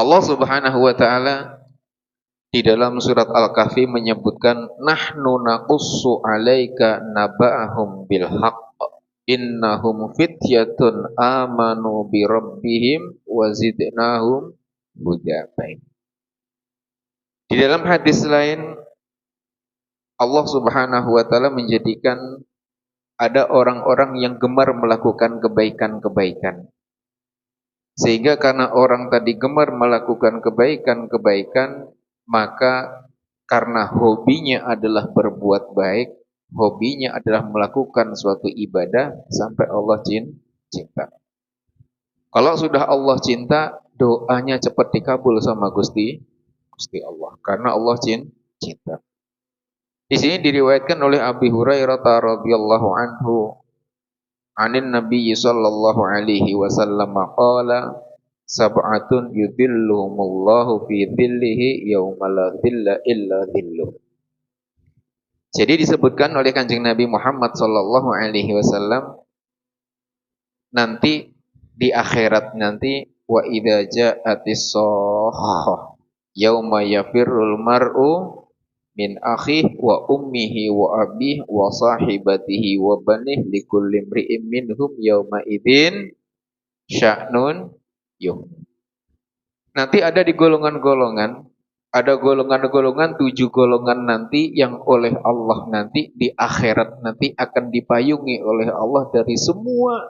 Allah Subhanahu wa taala di dalam surat Al-Kahfi menyebutkan nahnu naqussu 'alaika naba'ahum bil haqq innahum fityatun amanu bi rabbihim wa zidnahum huda. Di dalam hadis lain Allah Subhanahu wa taala menjadikan ada orang-orang yang gemar melakukan kebaikan-kebaikan. Sehingga karena orang tadi gemar melakukan kebaikan-kebaikan, maka karena hobinya adalah berbuat baik, hobinya adalah melakukan suatu ibadah sampai Allah cinta. Kalau sudah Allah cinta, doanya cepat dikabul sama Gusti Allah. Karena Allah cinta. Di sini diriwayatkan oleh Abi Hurairah radhiyallahu anhu, anin Nabi sallallahu alaihi wasallam qala sab'atun yudhilluhumullahu fi dhillihi yauma la dhilla illa dhilluh. Jadi disebutkan oleh Kanjeng Nabi Muhammad sallallahu alaihi wasallam nanti di akhirat nanti wa idza ja'atis shakhah yauma yafirrul mar'u min akhihi wa ummihi wa abihi wa sahibatihi wa banihi likulli imri'in minhum yauma idzin sya'nun yuh. Nanti ada di golongan-golongan, ada golongan-golongan 7 golongan nanti yang oleh Allah nanti di akhirat nanti akan dipayungi oleh Allah dari semua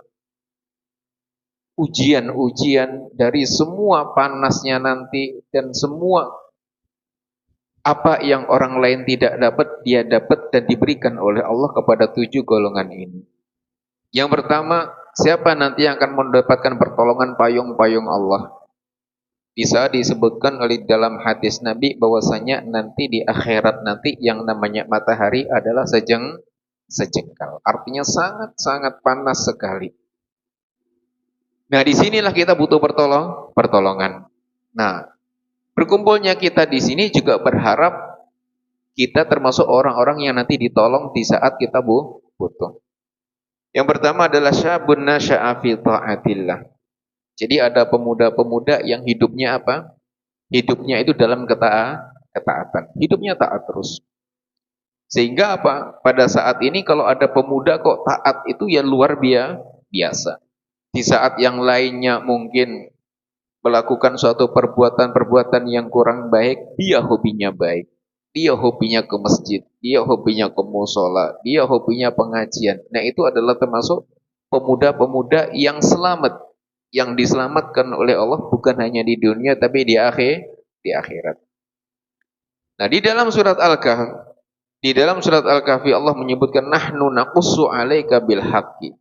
ujian-ujian, dari semua panasnya nanti dan semua apa yang orang lain tidak dapat, dia dapat dan diberikan oleh Allah kepada 7 golongan ini. Yang pertama, siapa nanti yang akan mendapatkan pertolongan payung-payung Allah? Bisa disebutkan oleh dalam hadis Nabi bahwasanya nanti di akhirat nanti yang namanya matahari adalah sejengkal. Artinya sangat-sangat panas sekali. Nah, disinilah kita butuh pertolongan. Nah, berkumpulnya kita di sini juga berharap kita termasuk orang-orang yang nanti ditolong di saat kita butuh. Yang pertama adalah syabun nasya'a fi ta'atillah. Jadi ada pemuda-pemuda yang hidupnya apa? Hidupnya itu dalam ketaatan. Hidupnya taat terus. Sehingga apa? Pada saat ini kalau ada pemuda kok taat itu ya luar biasa. Di saat yang lainnya mungkin melakukan suatu perbuatan-perbuatan yang kurang baik, dia hobinya baik. Dia hobinya ke masjid, dia hobinya ke mushola, dia hobinya pengajian. Nah, itu adalah termasuk pemuda-pemuda yang selamat. Yang diselamatkan oleh Allah bukan hanya di dunia tapi di akhirat. Nah, di dalam surat Al-Kahfi Allah menyebutkan nahnu naqussu 'alaika bil haqqi.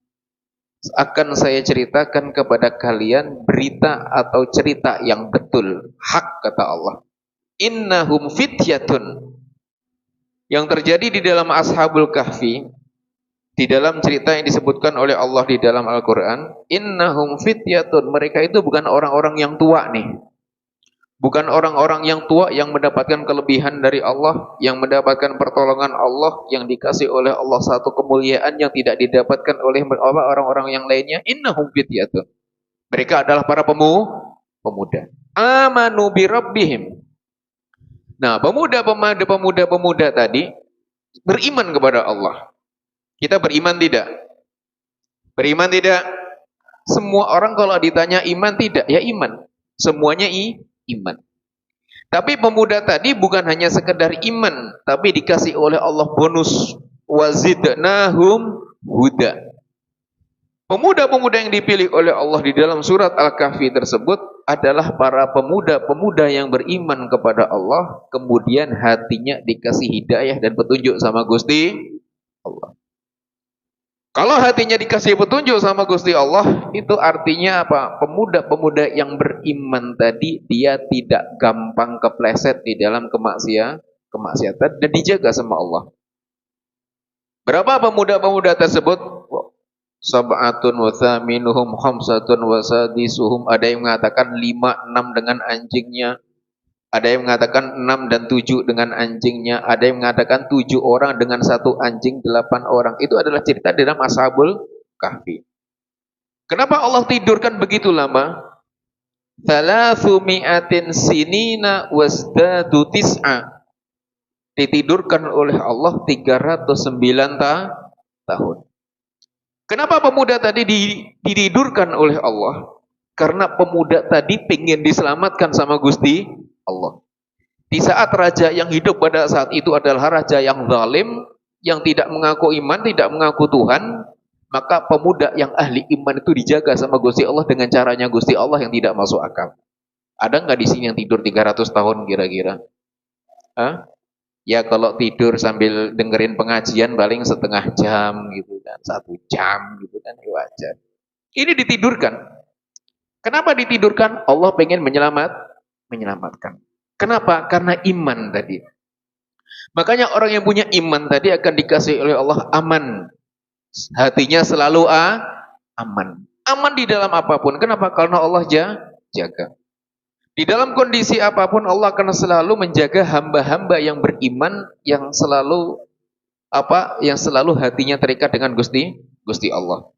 Akan saya ceritakan kepada kalian berita atau cerita yang betul, hak kata Allah. Innahum fityatun. Yang terjadi di dalam Ashabul Kahfi, di dalam cerita yang disebutkan oleh Allah di dalam Al-Quran, innahum fityatun, mereka itu bukan orang-orang yang tua nih. Bukan orang-orang yang tua yang mendapatkan kelebihan dari Allah, yang mendapatkan pertolongan Allah, yang dikasih oleh Allah satu kemuliaan yang tidak didapatkan oleh orang-orang yang lainnya. Innahum fityatun. Mereka adalah para pemuda. Amanu bi rabbihim. Nah, pemuda tadi beriman kepada Allah. Kita beriman tidak? Beriman tidak? Semua orang kalau ditanya iman tidak, ya iman. Semuanya iman. Tapi pemuda tadi bukan hanya sekedar iman, tapi dikasih oleh Allah bonus. Wazidnahum huda. Pemuda-pemuda yang dipilih oleh Allah di dalam surat Al-Kahfi tersebut adalah para pemuda-pemuda yang beriman kepada Allah, kemudian hatinya dikasih hidayah dan petunjuk sama Gusti Allah. Kalau hatinya dikasih petunjuk sama Gusti Allah, itu artinya apa? Pemuda-pemuda yang beriman tadi, dia tidak gampang kepleset di dalam kemaksiatan dan dijaga sama Allah. Berapa pemuda-pemuda tersebut? Sab'atun wa thaminuhum khamsatun wa sadisuhum. Ada yang mengatakan 5, 6 dengan anjingnya. Ada yang mengatakan 6 dan 7 dengan anjingnya. Ada yang mengatakan 7 orang dengan 1 anjing, 8 orang. Itu adalah cerita dalam Ashabul Kahfi. Kenapa Allah tidurkan begitu lama? Thalathumi'atin sinina wasdadu tis'a. Ditidurkan oleh Allah 309 tahun. Kenapa pemuda tadi ditidurkan oleh Allah? Karena pemuda tadi pengen diselamatkan sama Gusti Allah. Di saat raja yang hidup pada saat itu adalah raja yang zalim, yang tidak mengaku iman, tidak mengaku Tuhan, maka pemuda yang ahli iman itu dijaga sama Gusti Allah dengan caranya Gusti Allah yang tidak masuk akal. Ada nggak di sini yang tidur 300 tahun kira-kira? Hah? Ya kalau tidur sambil dengerin pengajian paling setengah jam gitu kan, 1 jam gitu kan, ya wajar. Ini ditidurkan. Kenapa ditidurkan? Allah pengen menyelamatkan. Kenapa? Karena iman tadi. Makanya orang yang punya iman tadi akan dikasih oleh Allah aman. Hatinya selalu aman. Aman di dalam apapun. Kenapa? Karena Allah jaga. Di dalam kondisi apapun Allah akan selalu menjaga hamba-hamba yang beriman, yang selalu hatinya terikat dengan Gusti Allah.